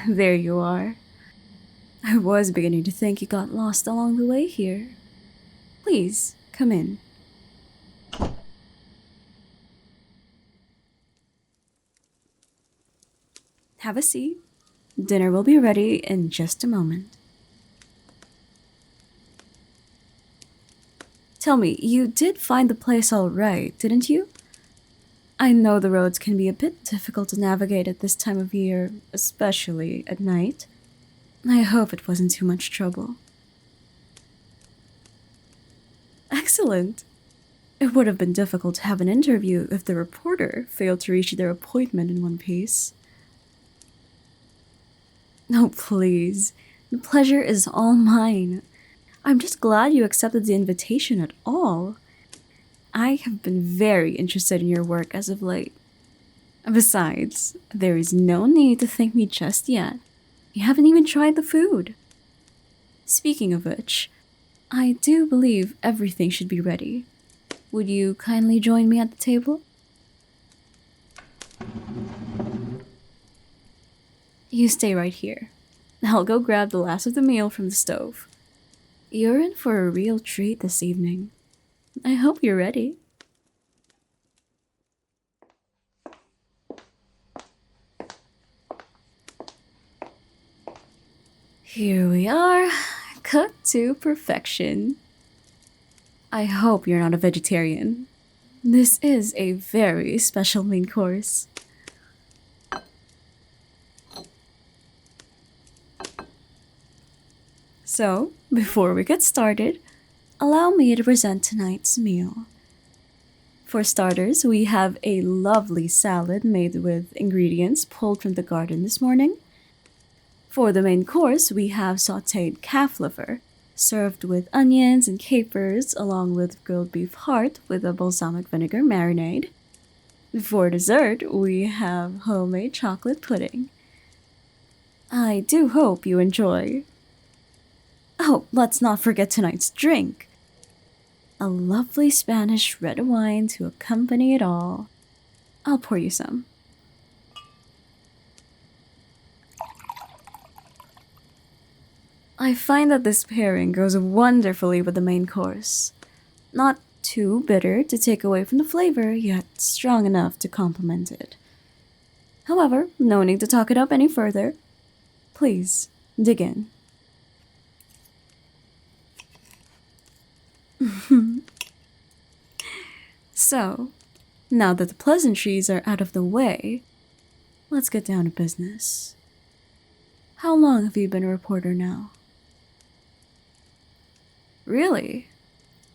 There you are. I was beginning to think you got lost along the way here. Please, come in. Have a seat. Dinner will be ready in just a moment. Tell me, you did find the place all right, didn't you? I know the roads can be a bit difficult to navigate at this time of year, especially at night. I hope it wasn't too much trouble. Excellent! It would have been difficult to have an interview if the reporter failed to reach their appointment in one piece. No, please. The pleasure is all mine. I'm just glad you accepted the invitation at all. I have been very interested in your work as of late. Besides, there is no need to thank me just yet. You haven't even tried the food. Speaking of which, I do believe everything should be ready. Would you kindly join me at the table? You stay right here. I'll go grab the last of the meal from the stove. You're in for a real treat this evening. I hope you're ready. Here we are, cooked to perfection. I hope you're not a vegetarian. This is a very special main course. So, before we get started, allow me to present tonight's meal. For starters, we have a lovely salad made with ingredients pulled from the garden this morning. For the main course, we have sautéed calf liver, served with onions and capers, along with grilled beef heart with a balsamic vinegar marinade. For dessert, we have homemade chocolate pudding. I do hope you enjoy. Oh, let's not forget tonight's drink. A lovely Spanish red wine to accompany it all. I'll pour you some. I find that this pairing goes wonderfully with the main course. Not too bitter to take away from the flavor, yet strong enough to complement it. However, no need to talk it up any further. Please, dig in. So, now that the pleasantries are out of the way, let's get down to business. How long have you been a reporter now? Really?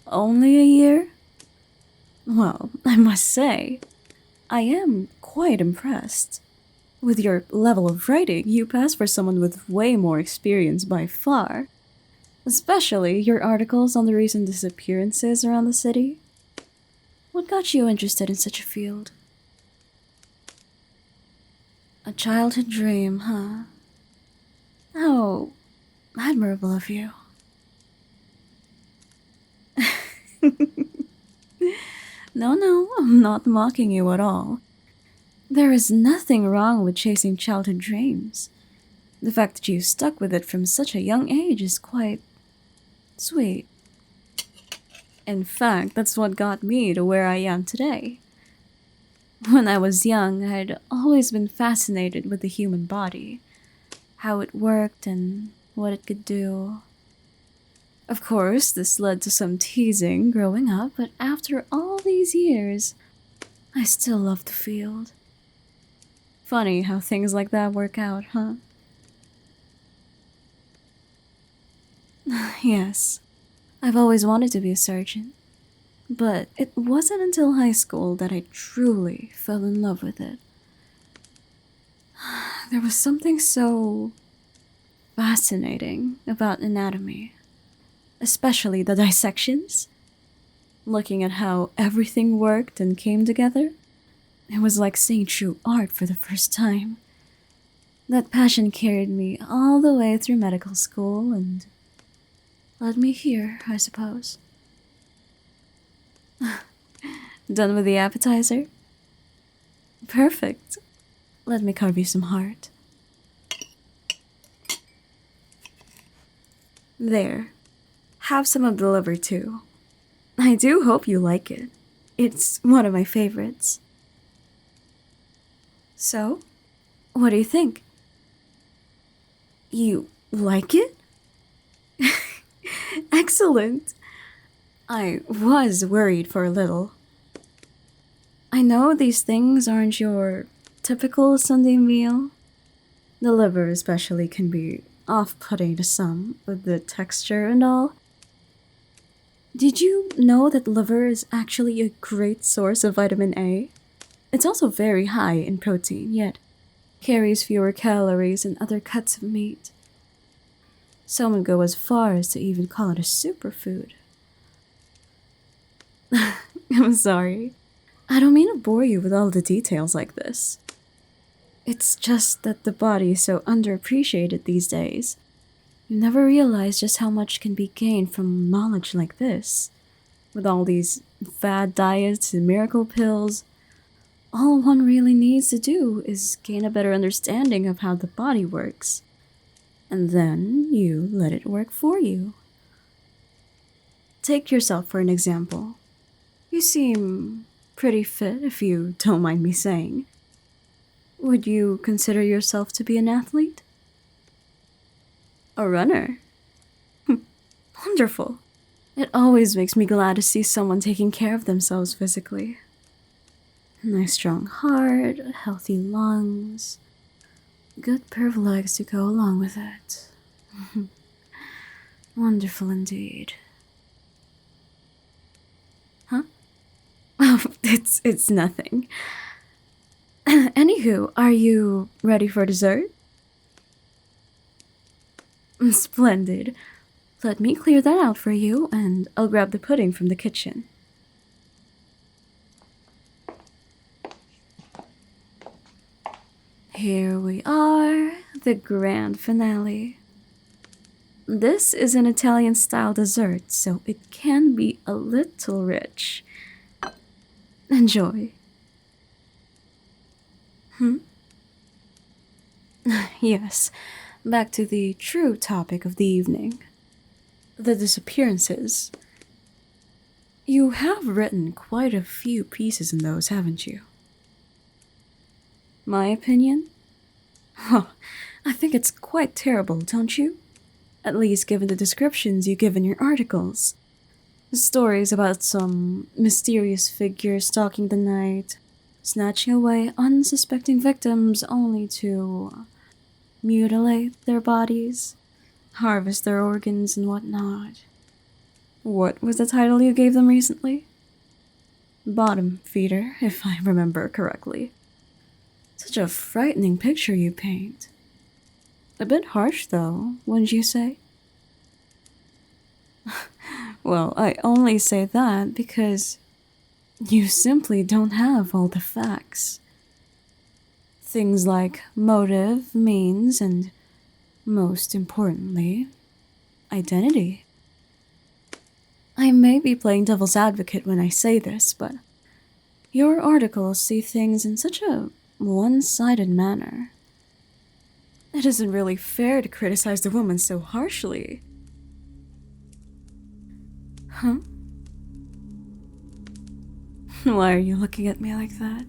Only a year? Well, I must say, I am quite impressed. With your level of writing, you pass for someone with way more experience by far. Especially your articles on the recent disappearances around the city. What got you interested in such a field? A childhood dream, huh? How admirable of you. No, I'm not mocking you at all. There is nothing wrong with chasing childhood dreams. The fact that you stuck with it from such a young age is quite sweet. In fact, that's what got me to where I am today. When I was young, I'd always been fascinated with the human body, how it worked and what it could do. Of course, this led to some teasing growing up, but after all these years, I still love the field. Funny how things like that work out, huh? Yes, I've always wanted to be a surgeon, but it wasn't until high school that I truly fell in love with it. There was something so fascinating about anatomy, especially the dissections. Looking at how everything worked and came together, it was like seeing true art for the first time. That passion carried me all the way through medical school and led me here, I suppose. Done with the appetizer? Perfect. Let me carve you some heart. There. Have some of the liver too. I do hope you like it. It's one of my favorites. So, what do you think? You like it? Excellent. I was worried for a little. I know these things aren't your typical Sunday meal. The liver especially can be off-putting to some with the texture and all. Did you know that liver is actually a great source of vitamin A? It's also very high in protein, yet carries fewer calories than other cuts of meat. Some would go as far as to even call it a superfood. I'm sorry. I don't mean to bore you with all the details like this. It's just that the body is so underappreciated these days. You never realize just how much can be gained from knowledge like this. With all these fad diets and miracle pills, all one really needs to do is gain a better understanding of how the body works. And then you let it work for you. Take yourself for an example. You seem pretty fit, if you don't mind me saying. Would you consider yourself to be an athlete? A runner? Wonderful. It always makes me glad to see someone taking care of themselves physically. A nice strong heart, healthy lungs, good pair of legs to go along with it. Wonderful indeed. Huh? Oh, it's nothing. Anywho, are you ready for dessert? Splendid. Let me clear that out for you, and I'll grab the pudding from the kitchen. Here we are, the grand finale. This is an Italian-style dessert, so it can be a little rich. Enjoy. Yes, back to the true topic of the evening. The disappearances. You have written quite a few pieces in those, haven't you? My opinion? Oh, I think it's quite terrible, don't you? At least given the descriptions you give in your articles. Stories about some mysterious figure stalking the night, snatching away unsuspecting victims only to mutilate their bodies, harvest their organs and whatnot. What was the title you gave them recently? Bottom feeder, if I remember correctly. Such a frightening picture you paint. A bit harsh, though, wouldn't you say? Well, I only say that because you simply don't have all the facts. Things like motive, means, and, most importantly, identity. I may be playing devil's advocate when I say this, but your articles see things in such a one-sided manner. It isn't really fair to criticize the woman so harshly. Huh? Why are you looking at me like that?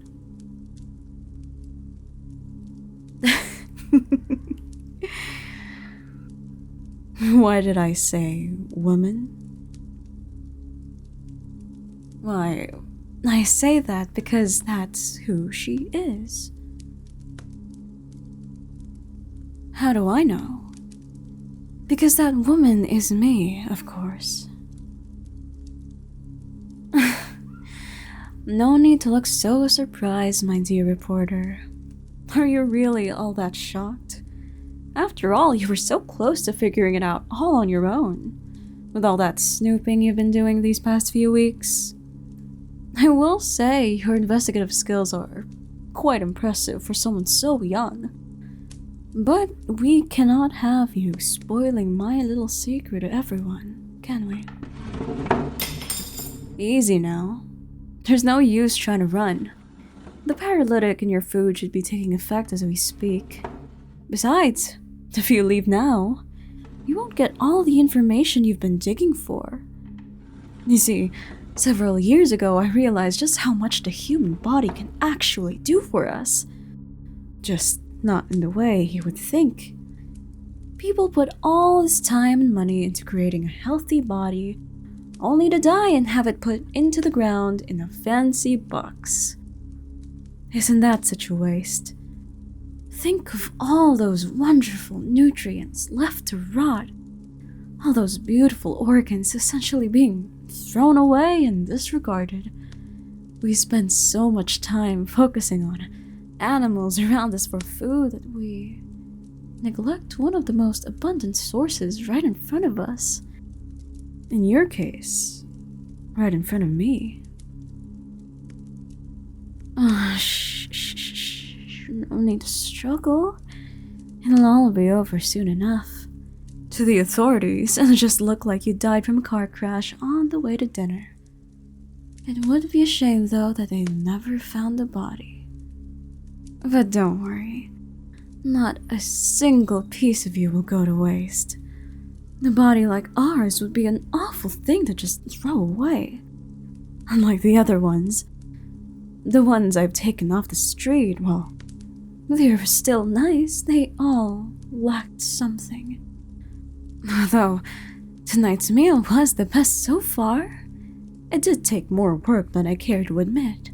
Why did I say woman? Why, I say that because that's who she is. How do I know? Because that woman is me, of course. No need to look so surprised, my dear reporter. Are you really all that shocked? After all, you were so close to figuring it out all on your own, with all that snooping you've been doing these past few weeks. I will say your investigative skills are quite impressive for someone so young. But we cannot have you spoiling my little secret to everyone, can we? Easy now. There's no use trying to run. The paralytic in your food should be taking effect as we speak. Besides, if you leave now, you won't get all the information you've been digging for. You see, several years ago I realized just how much the human body can actually do for us. Just not in the way you would think. People put all this time and money into creating a healthy body, only to die and have it put into the ground in a fancy box. Isn't that such a waste? Think of all those wonderful nutrients left to rot. All those beautiful organs essentially being thrown away and disregarded. We spend so much time focusing on animals around us for food that we neglect one of the most abundant sources right in front of us. In your case, right in front of me. Shh. No need to struggle. It'll all be over soon enough. To the authorities, it'll just look like you died from a car crash on the way to dinner. It would be a shame, though, that they never found the body. But don't worry. Not a single piece of you will go to waste. A body like ours would be an awful thing to just throw away. Unlike the other ones. The ones I've taken off the street, well, they were still nice. They all lacked something. Although tonight's meal was the best so far, it did take more work than I care to admit.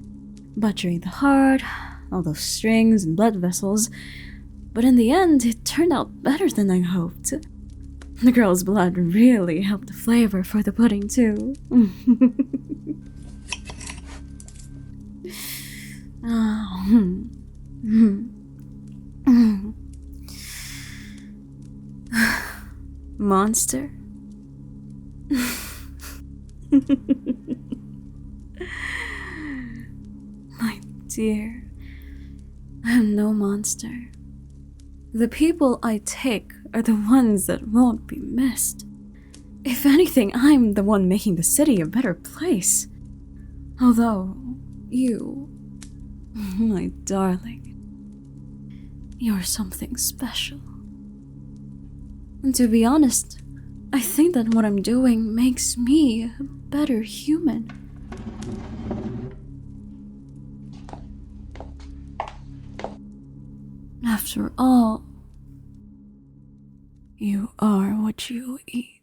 Butchering the heart, all those strings and blood vessels, but in the end, it turned out better than I hoped. The girl's blood really helped the flavor for the pudding, too. Monster? My dear, I am no monster. The people I take are the ones that won't be missed. If anything, I'm the one making the city a better place. Although, you, my darling, you're something special. And to be honest, I think that what I'm doing makes me a better human. After all, you are what you eat.